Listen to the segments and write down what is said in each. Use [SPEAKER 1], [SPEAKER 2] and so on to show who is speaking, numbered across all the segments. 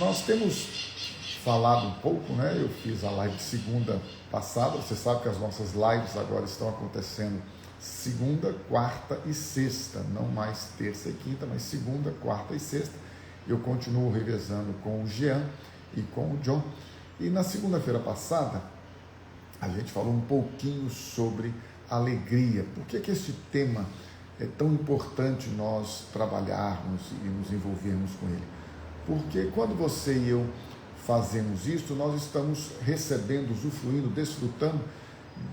[SPEAKER 1] Nós temos falado um pouco, né? Eu fiz a live de segunda passada. Você sabe que as nossas lives agora estão acontecendo segunda, quarta e sexta, não mais terça e quinta, mas segunda, quarta e sexta. Eu continuo revezando com o Jean e com o John. E na segunda-feira passada, a gente falou um pouquinho sobre alegria. Por que esse tema é tão importante nós trabalharmos e nos envolvermos com ele? Porque quando você e eu fazemos isso, nós estamos recebendo, usufruindo, desfrutando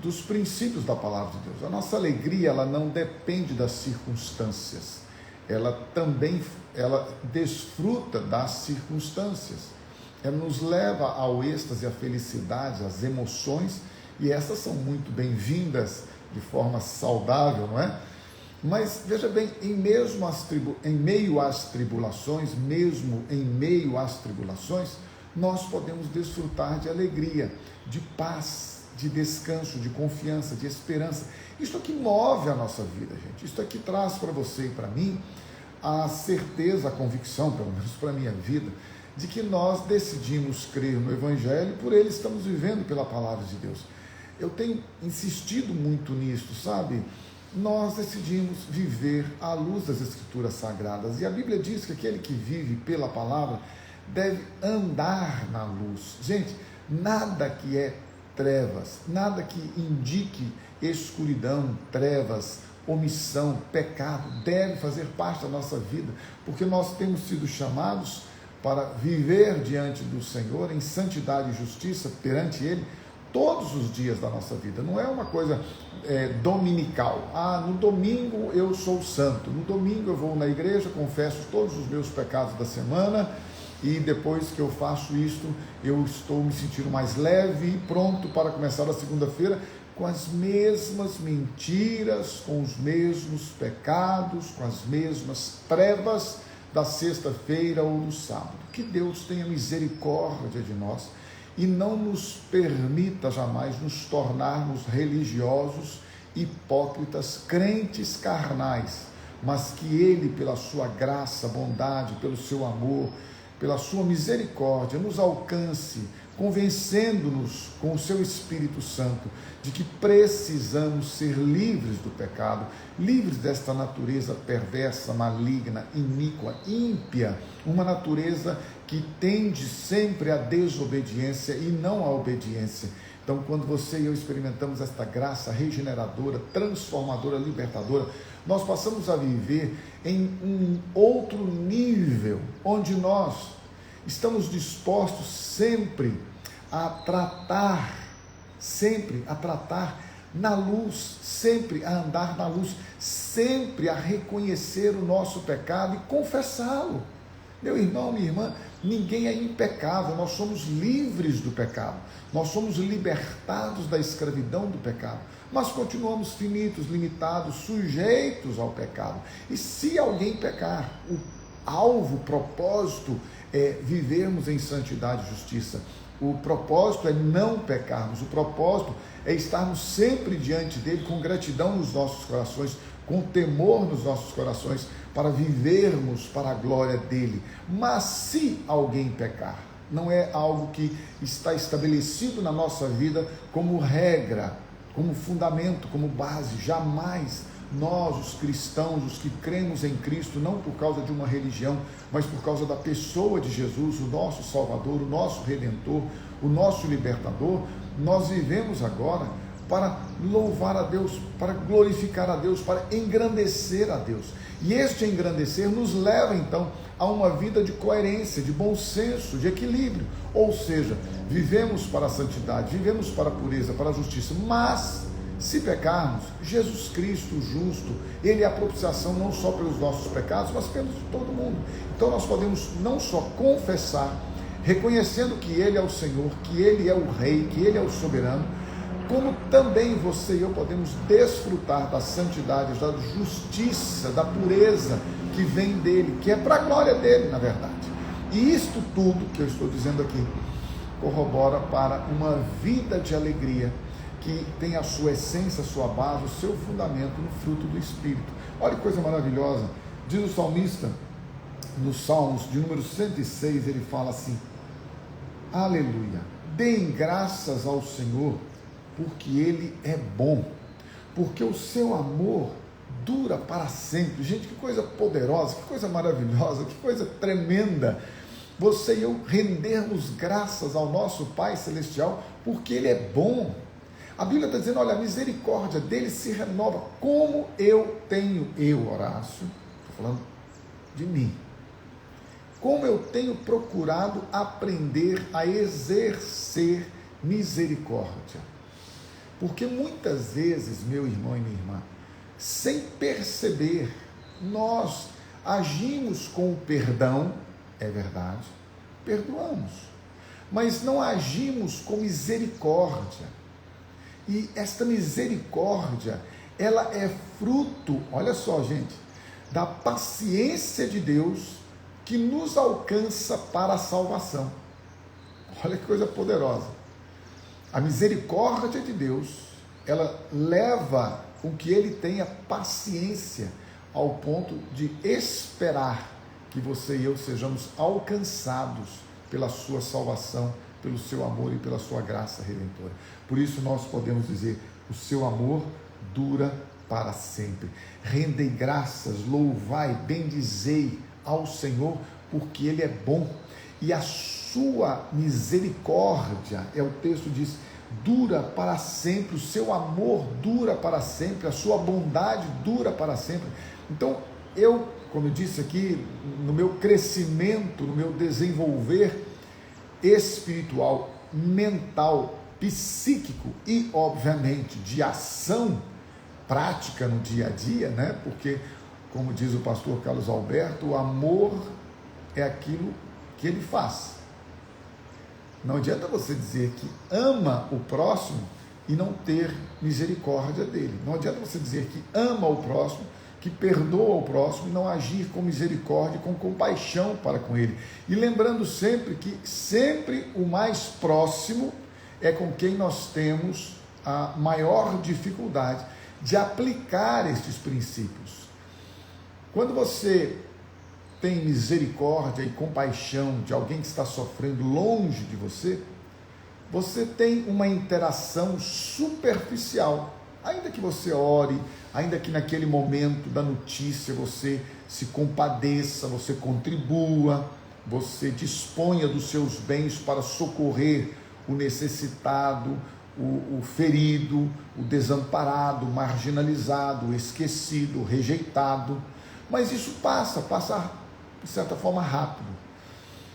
[SPEAKER 1] dos princípios da palavra de Deus. A nossa alegria, ela não depende das circunstâncias, ela desfruta das circunstâncias, ela nos leva ao êxtase, à felicidade, às emoções, e essas são muito bem-vindas de forma saudável, não é? Mas veja bem, em meio às tribulações, nós podemos desfrutar de alegria, de paz, de descanso, de confiança, de esperança. Isto aqui move a nossa vida, gente. Isto aqui traz para você e para mim a certeza, a convicção, pelo menos para a minha vida, de que nós decidimos crer no Evangelho, por ele estamos vivendo pela palavra de Deus. Eu tenho insistido muito nisso, sabe? Nós decidimos viver à luz das Escrituras Sagradas, e a Bíblia diz que aquele que vive pela palavra deve andar na luz. Gente, nada que é trevas, nada que indique escuridão, trevas, omissão, pecado, deve fazer parte da nossa vida, porque nós temos sido chamados para viver diante do Senhor em santidade e justiça perante Ele todos os dias da nossa vida. Não é uma coisa dominical. No domingo eu sou santo, no domingo eu vou na igreja, confesso todos os meus pecados da semana, e depois que eu faço isto, eu estou me sentindo mais leve e pronto para começar a segunda-feira com as mesmas mentiras, com os mesmos pecados, com as mesmas trevas da sexta-feira ou do sábado. Que Deus tenha misericórdia de nós e não nos permita jamais nos tornarmos religiosos, hipócritas, crentes carnais, mas que Ele, pela sua graça, bondade, pelo seu amor, pela sua misericórdia, nos alcance, convencendo-nos com o seu Espírito Santo de que precisamos ser livres do pecado, livres desta natureza perversa, maligna, iníqua, ímpia, uma natureza que tende sempre à desobediência e não à obediência. Então, quando você e eu experimentamos esta graça regeneradora, transformadora, libertadora, nós passamos a viver em um outro nível, onde nós estamos dispostos sempre a tratar na luz, sempre a andar na luz, sempre a reconhecer o nosso pecado e confessá-lo. Meu irmão, minha irmã, ninguém é impecável, nós somos livres do pecado, nós somos libertados da escravidão do pecado, mas continuamos finitos, limitados, sujeitos ao pecado. E se alguém pecar, o alvo, o propósito é vivermos em santidade e justiça. O propósito é não pecarmos, o propósito é estarmos sempre diante dele com gratidão nos nossos corações, com temor nos nossos corações, para vivermos para a glória dele. Mas se alguém pecar, não é algo que está estabelecido na nossa vida como regra, como fundamento, como base. Jamais nós, os cristãos, os que cremos em Cristo, não por causa de uma religião, mas por causa da pessoa de Jesus, o nosso Salvador, o nosso Redentor, o nosso Libertador, nós vivemos agora para louvar a Deus, para glorificar a Deus, para engrandecer a Deus. E este engrandecer nos leva então a uma vida de coerência, de bom senso, de equilíbrio. Ou seja, vivemos para a santidade, vivemos para a pureza, para a justiça, mas se pecarmos, Jesus Cristo, o justo, Ele é a propiciação não só pelos nossos pecados, mas pelos de todo mundo. Então nós podemos não só confessar, reconhecendo que Ele é o Senhor, que Ele é o Rei, que Ele é o soberano, como também você e eu podemos desfrutar da santidade, da justiça, da pureza que vem dEle, que é para a glória dEle, na verdade. E isto tudo que eu estou dizendo aqui corrobora para uma vida de alegria, que tem a sua essência, a sua base, o seu fundamento no fruto do Espírito. Olha que coisa maravilhosa, diz o salmista no Salmos de número 106, ele fala assim: aleluia, deem graças ao Senhor, porque Ele é bom, porque o seu amor dura para sempre. Gente, que coisa poderosa, que coisa maravilhosa, que coisa tremenda, você e eu rendermos graças ao nosso Pai Celestial, porque Ele é bom. A Bíblia está dizendo, olha, a misericórdia dele se renova, como Horácio, estou falando de mim, como eu tenho procurado aprender a exercer misericórdia. Porque muitas vezes, meu irmão e minha irmã, sem perceber, nós agimos com o perdão, é verdade, perdoamos, mas não agimos com misericórdia. E esta misericórdia, ela é fruto, olha só, gente, da paciência de Deus que nos alcança para a salvação. Olha que coisa poderosa. A misericórdia de Deus, ela leva com que Ele tenha paciência ao ponto de esperar que você e eu sejamos alcançados pela sua salvação, pelo seu amor e pela sua graça redentora. Por isso nós podemos dizer, o seu amor dura para sempre. Rendei graças, louvai, bendizei ao Senhor, porque Ele é bom, e a sua misericórdia, o texto diz, dura para sempre, o seu amor dura para sempre, a sua bondade dura para sempre. Então, como eu disse aqui, no meu crescimento, no meu desenvolver espiritual, mental, psíquico e, obviamente, de ação prática no dia a dia, né? Porque, como diz o pastor Carlos Alberto, o amor é aquilo que ele faz. Não adianta você dizer que ama o próximo e não ter misericórdia dele. Não adianta você dizer que ama o próximo, que perdoa o próximo e não agir com misericórdia, com compaixão para com ele. E lembrando sempre que sempre o mais próximo é com quem nós temos a maior dificuldade de aplicar estes princípios. Quando você tem misericórdia e compaixão de alguém que está sofrendo longe de você, você tem uma interação superficial. Ainda que você ore, ainda que naquele momento da notícia você se compadeça, você contribua, você disponha dos seus bens para socorrer o necessitado, o ferido, o desamparado, o marginalizado, o esquecido, o rejeitado. Mas isso passa, de certa forma rápido.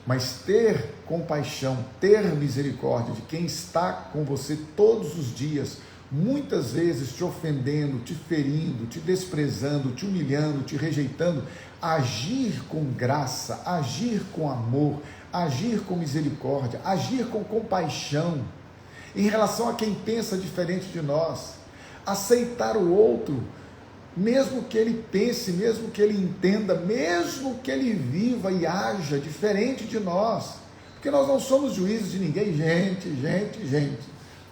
[SPEAKER 1] Mas ter compaixão, ter misericórdia de quem está com você todos os dias, muitas vezes te ofendendo, te ferindo, te desprezando, te humilhando, te rejeitando, agir com graça, agir com amor, agir com misericórdia, agir com compaixão em relação a quem pensa diferente de nós, aceitar o outro, mesmo que ele pense, mesmo que ele entenda, mesmo que ele viva e haja diferente de nós, porque nós não somos juízes de ninguém. Gente,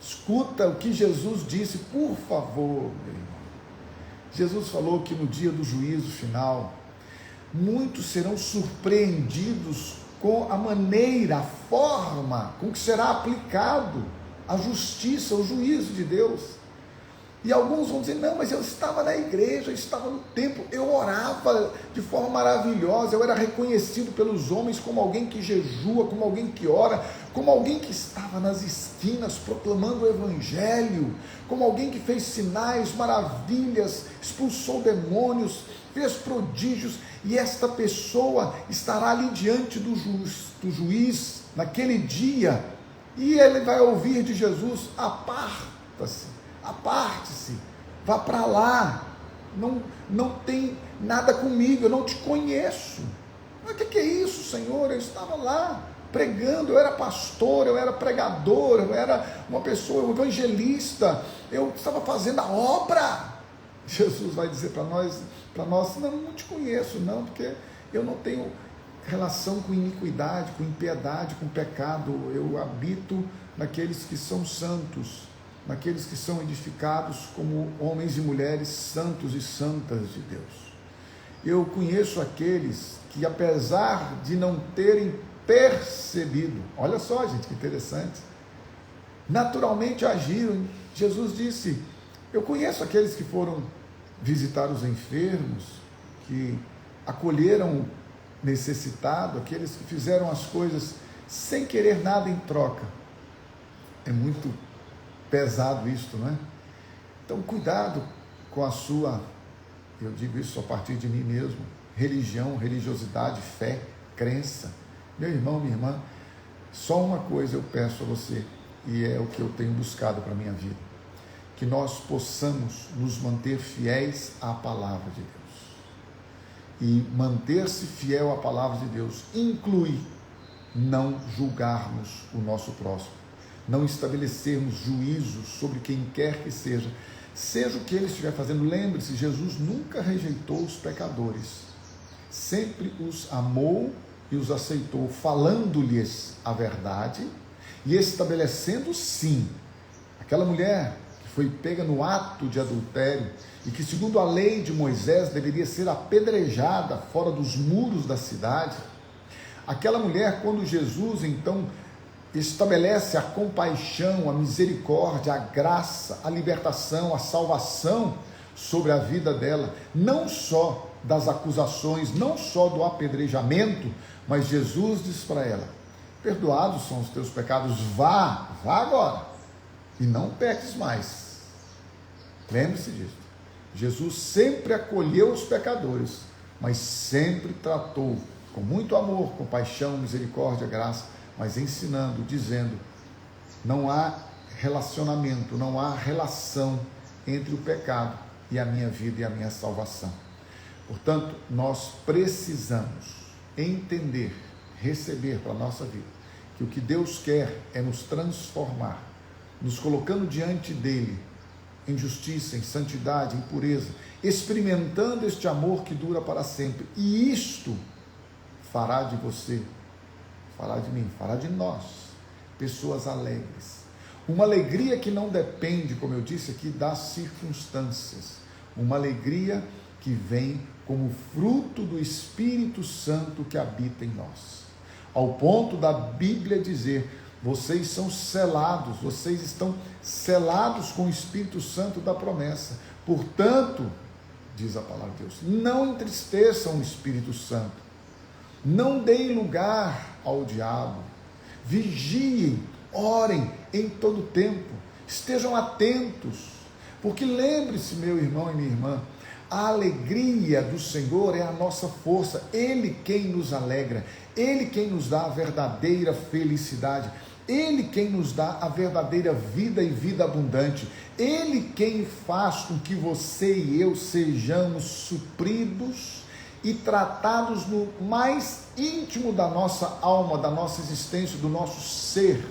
[SPEAKER 1] escuta o que Jesus disse, por favor, meu irmão. Jesus falou que no dia do juízo final, muitos serão surpreendidos com a maneira, a forma com que será aplicado a justiça, o juízo de Deus. E alguns vão dizer, não, mas eu estava na igreja, eu estava no templo, eu orava de forma maravilhosa, eu era reconhecido pelos homens como alguém que jejua, como alguém que ora, como alguém que estava nas esquinas proclamando o evangelho, como alguém que fez sinais, maravilhas, expulsou demônios, fez prodígios, e esta pessoa estará ali diante do juiz naquele dia, e ele vai ouvir de Jesus, aparte-se, vá para lá, não tem nada comigo, eu não te conheço. Mas o que é isso, Senhor? Eu estava lá pregando, eu era pastor, eu era pregador, eu era uma pessoa, um evangelista, eu estava fazendo a obra. Jesus vai dizer para nós, não te conheço não, porque eu não tenho relação com iniquidade, com impiedade, com pecado, eu habito naqueles que são santos, naqueles que são edificados como homens e mulheres santos e santas de Deus. Eu conheço aqueles que, apesar de não terem percebido, olha só, gente, que interessante, naturalmente agiram. Jesus disse: eu conheço aqueles que foram visitar os enfermos, que acolheram o necessitado, aqueles que fizeram as coisas sem querer nada em troca. É muito pesado isto, não é? Então, cuidado com a sua, eu digo isso a partir de mim mesmo, religião, religiosidade, fé, crença. Meu irmão, minha irmã, só uma coisa eu peço a você, e é o que eu tenho buscado para a minha vida: que nós possamos nos manter fiéis à palavra de Deus. E manter-se fiel à palavra de Deus inclui não julgarmos o nosso próximo, não estabelecermos juízos sobre quem quer que seja o que ele estiver fazendo. Lembre-se, Jesus nunca rejeitou os pecadores, sempre os amou e os aceitou, falando-lhes a verdade e estabelecendo, sim, aquela mulher que foi pega no ato de adultério e que, segundo a lei de Moisés, deveria ser apedrejada fora dos muros da cidade. Aquela mulher, quando Jesus então estabelece a compaixão, a misericórdia, a graça, a libertação, a salvação sobre a vida dela, não só das acusações, não só do apedrejamento, mas Jesus diz para ela: perdoados são os teus pecados, vá agora e não peques mais. Lembre-se disso. Jesus sempre acolheu os pecadores, mas sempre tratou com muito amor, compaixão, misericórdia, graça, mas ensinando, dizendo: não há relacionamento, não há relação entre o pecado e a minha vida e a minha salvação. Portanto, nós precisamos entender, receber para a nossa vida, que o que Deus quer é nos transformar, nos colocando diante dele, em justiça, em santidade, em pureza, experimentando este amor que dura para sempre. E isto fará de você, fará de mim, fará de nós, pessoas alegres. Uma alegria que não depende, como eu disse aqui, das circunstâncias. Uma alegria que vem como fruto do Espírito Santo que habita em nós. Ao ponto da Bíblia dizer: vocês são selados, vocês estão selados com o Espírito Santo da promessa. Portanto, diz a palavra de Deus, não entristeçam o Espírito Santo, não deem lugar ao diabo, vigiem, orem em todo tempo, estejam atentos, porque lembre-se, meu irmão e minha irmã, a alegria do Senhor é a nossa força, Ele quem nos alegra, Ele quem nos dá a verdadeira felicidade, Ele quem nos dá a verdadeira vida e vida abundante, Ele quem faz com que você e eu sejamos supridos e tratados no mais íntimo da nossa alma, da nossa existência, do nosso ser,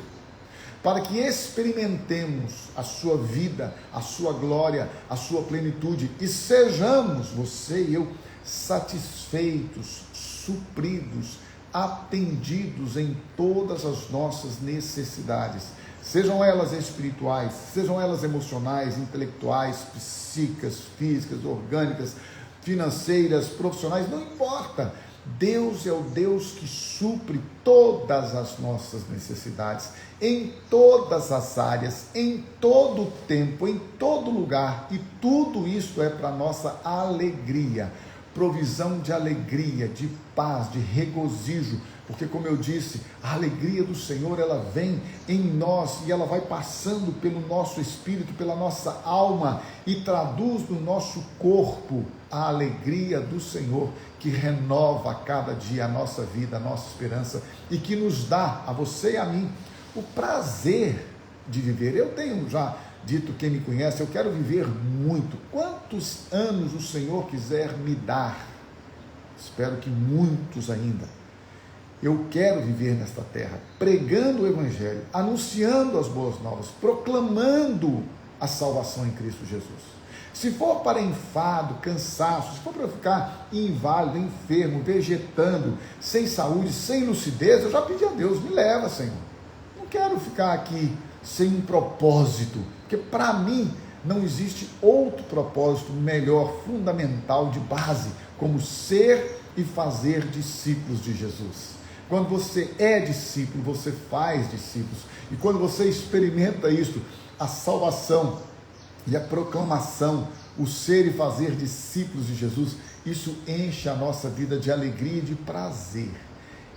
[SPEAKER 1] para que experimentemos a sua vida, a sua glória, a sua plenitude e sejamos, você e eu, satisfeitos, supridos, atendidos em todas as nossas necessidades, sejam elas espirituais, sejam elas emocionais, intelectuais, psíquicas, físicas, orgânicas, financeiras, profissionais, não importa. Deus é o Deus que supre todas as nossas necessidades, em todas as áreas, em todo o tempo, em todo lugar, e tudo isso é para nossa alegria, provisão de alegria, de paz, de regozijo, porque, como eu disse, a alegria do Senhor, ela vem em nós e ela vai passando pelo nosso espírito, pela nossa alma e traduz no nosso corpo a alegria do Senhor, que renova a cada dia a nossa vida, a nossa esperança e que nos dá, a você e a mim, o prazer de viver. Eu tenho já dito, quem me conhece, eu quero viver muito. Quantos anos o Senhor quiser me dar, espero que muitos ainda, eu quero viver nesta terra, pregando o Evangelho, anunciando as boas novas, proclamando a salvação em Cristo Jesus. Se for para enfado, cansaço, se for para ficar inválido, enfermo, vegetando, sem saúde, sem lucidez, eu já pedi a Deus, me leva, Senhor. Não quero ficar aqui sem um propósito, porque para mim Não existe outro propósito melhor, fundamental, de base, como ser e fazer discípulos de Jesus. Quando você é discípulo, você faz discípulos. E quando você experimenta isso, a salvação e a proclamação, o ser e fazer discípulos de Jesus, isso enche a nossa vida de alegria e de prazer.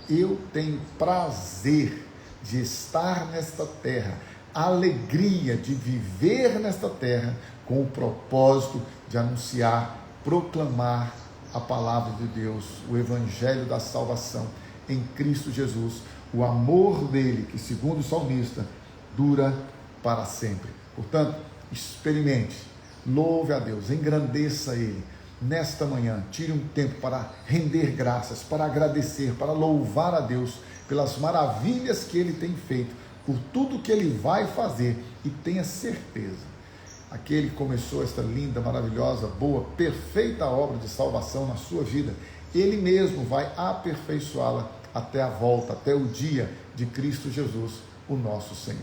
[SPEAKER 1] Eu tenho prazer de estar nesta terra, alegria de viver nesta terra, com o propósito de anunciar, proclamar a palavra de Deus, o evangelho da salvação em Cristo Jesus, o amor dele, que segundo o salmista, dura para sempre. Portanto, experimente, louve a Deus, engrandeça ele. Nesta manhã, tire um tempo para render graças, para agradecer, para louvar a Deus pelas maravilhas que ele tem feito, por tudo que ele vai fazer, e tenha certeza, aquele que começou esta linda, maravilhosa, boa, perfeita obra de salvação na sua vida, ele mesmo vai aperfeiçoá-la até a volta, até o dia de Cristo Jesus, o nosso Senhor.